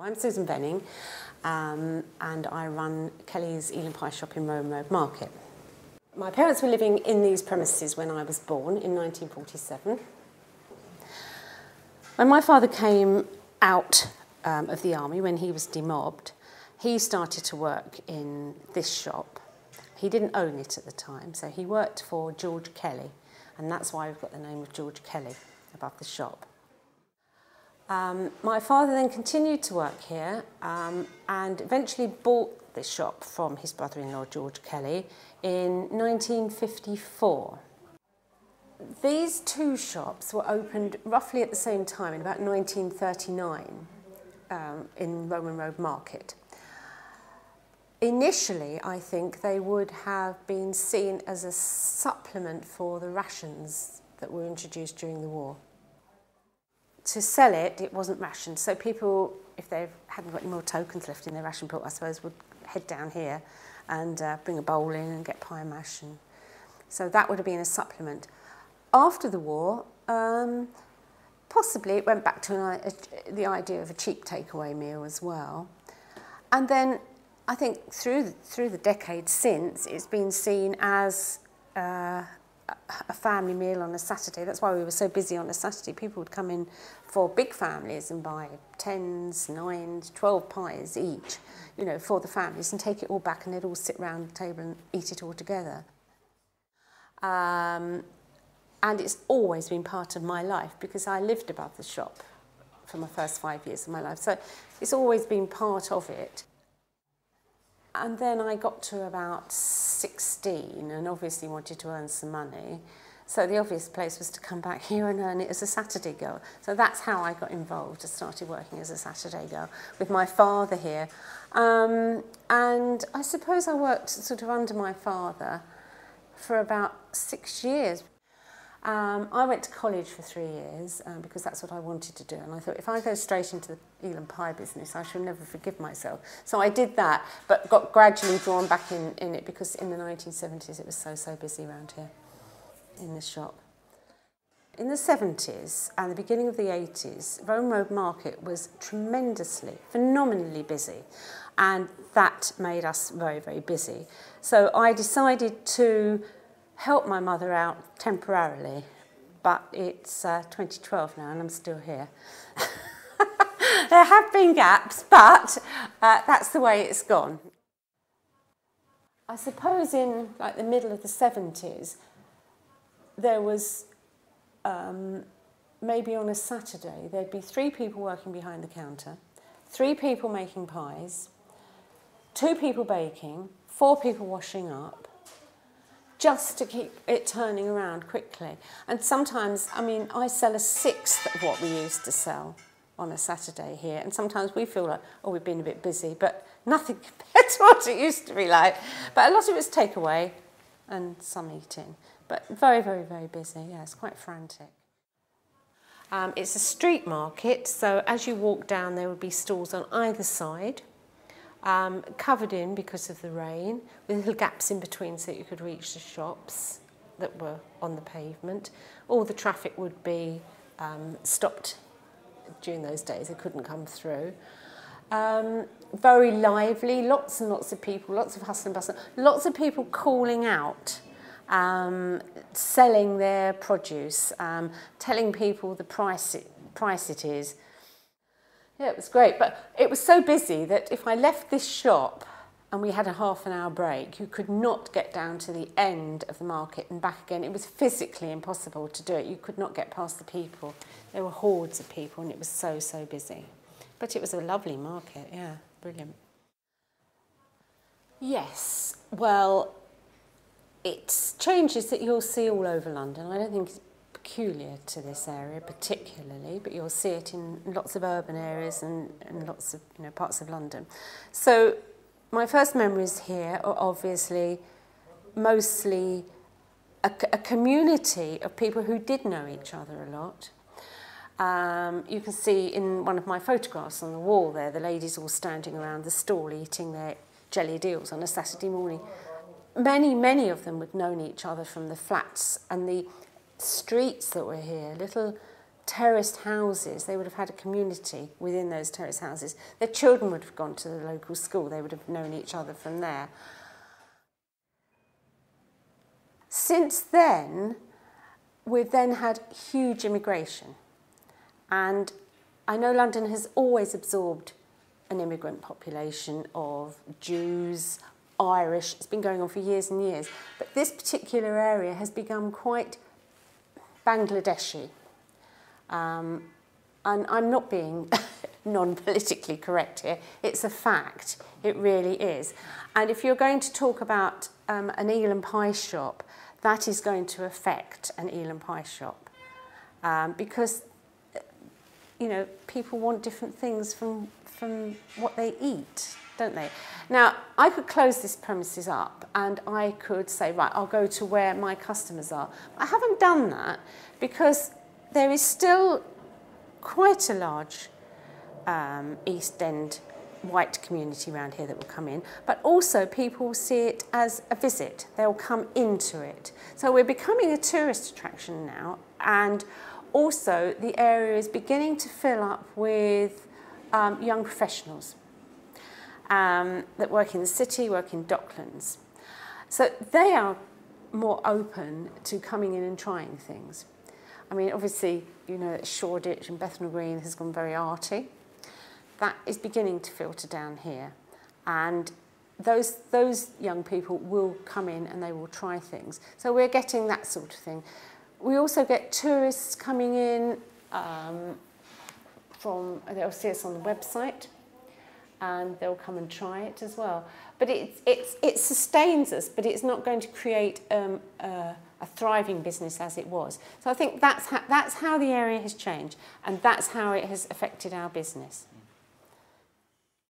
I'm Susan Benning, and I run Kelly's Eel and Pie shop in Rowan Road Market. My parents were living in these premises when I was born in 1947. When my father came out of the army, when he was demobbed, he started to work in this shop. He didn't own it at the time, so he worked for George Kelly, and that's why we've got the name of George Kelly above the shop. My father then continued to work here and eventually bought this shop from his brother-in-law George Kelly in 1954. These two shops were opened roughly at the same time, in about 1939, in Rowan Road Market. Initially, I think they would have been seen as a supplement for the rations that were introduced during the war. To sell it, it wasn't rationed, so people, if they hadn't got any more tokens left in their ration book, I suppose, would head down here and bring a bowl in and get pie and mash. And so that would have been a supplement. After the war, possibly it went back to the idea of a cheap takeaway meal as well. And then I think through the decades since, it's been seen as a family meal on a Saturday. That's why we were so busy on a Saturday. People would come in for big families and buy 10s, 9s, 12 pies each, you know, for the families, and take it all back, and they'd all sit round the table and eat it all together. And it's always been part of my life because I lived above the shop for my first 5 years of my life. So it's always been part of it. And then I got to about 16 and obviously wanted to earn some money. So the obvious place was to come back here and earn it as a Saturday girl. So that's how I got involved. I started working as a Saturday girl with my father here. And I suppose I worked sort of under my father for about 6 years. I went to college for 3 years because that's what I wanted to do, and I thought if I go straight into the eel and pie business I shall never forgive myself. So I did that, but got gradually drawn back in it because in the 1970s it was so busy around here in the shop. In the 70s and the beginning of the 80s, Rowan Road Market was tremendously, phenomenally busy, and that made us very busy. So I decided to help my mother out temporarily, but it's 2012 now and I'm still here. There have been gaps, but that's the way it's gone. I suppose in like the middle of the 70s, there was maybe on a Saturday, there'd be 3 people working behind the counter, 3 people making pies, 2 people baking, 4 people washing up, just to keep it turning around quickly. And sometimes, I mean, I sell a 1/6 of what we used to sell on a Saturday here, and sometimes we feel like, oh, we've been a bit busy, but nothing compared to what it used to be like. But a lot of it's takeaway and some eating, but very busy. Yeah, it's quite frantic. It's a street market, so as you walk down there would be stalls on either side, covered in because of the rain, with little gaps in between so that you could reach the shops that were on the pavement. All the traffic would be stopped during those days, they couldn't come through. Very lively, lots and lots of people, lots of hustle and bustle, lots of people calling out, selling their produce, telling people the price it is. Yeah, it was great, but it was so busy that if I left this shop and we had a half-an-hour break, you could not get down to the end of the market and back again. It was physically impossible to do it. You could not get past the people. There were hordes of people and it was so busy. But it was a lovely market, yeah, brilliant. Yes, well, it's changes that you'll see all over London. I don't think it's peculiar to this area particularly, but you'll see it in lots of urban areas and lots of parts of London. So my first memories here are obviously mostly a community of people who did know each other a lot. You can see in one of my photographs on the wall there, the ladies all standing around the stall eating their jellied eels on a Saturday morning. Many of them had known each other from the flats and the streets that were here, little terraced houses. They would have had a community within those terraced houses. Their children would have gone to the local school. They would have known each other from there. Since then, we've then had huge immigration. And I know London has always absorbed an immigrant population of Jews, Irish. It's been going on for years and years. But this particular area has become quite Bangladeshi. And I'm not being non-politically correct here. It's a fact. It really is. And if you're going to talk about an eel and pie shop, that is going to affect an eel and pie shop. Because, you know, people want different things from what they eat, don't they? Now, I could close this premises up and I could say, right, I'll go to where my customers are. I haven't done that because there is still quite a large East End white community around here that will come in, but also people will see it as a visit. They'll come into it. So we're becoming a tourist attraction now, and also the area is beginning to fill up with young professionals that work in the city, work in Docklands. So they are more open to coming in and trying things. I mean, obviously, you know, Shoreditch and Bethnal Green has gone very arty. That is beginning to filter down here. And those young people will come in and they will try things. So we're getting that sort of thing. We also get tourists coming in they'll see us on the website and they'll come and try it as well. But it sustains us, but it's not going to create a thriving business as it was. So I think that's how the area has changed, and that's how it has affected our business.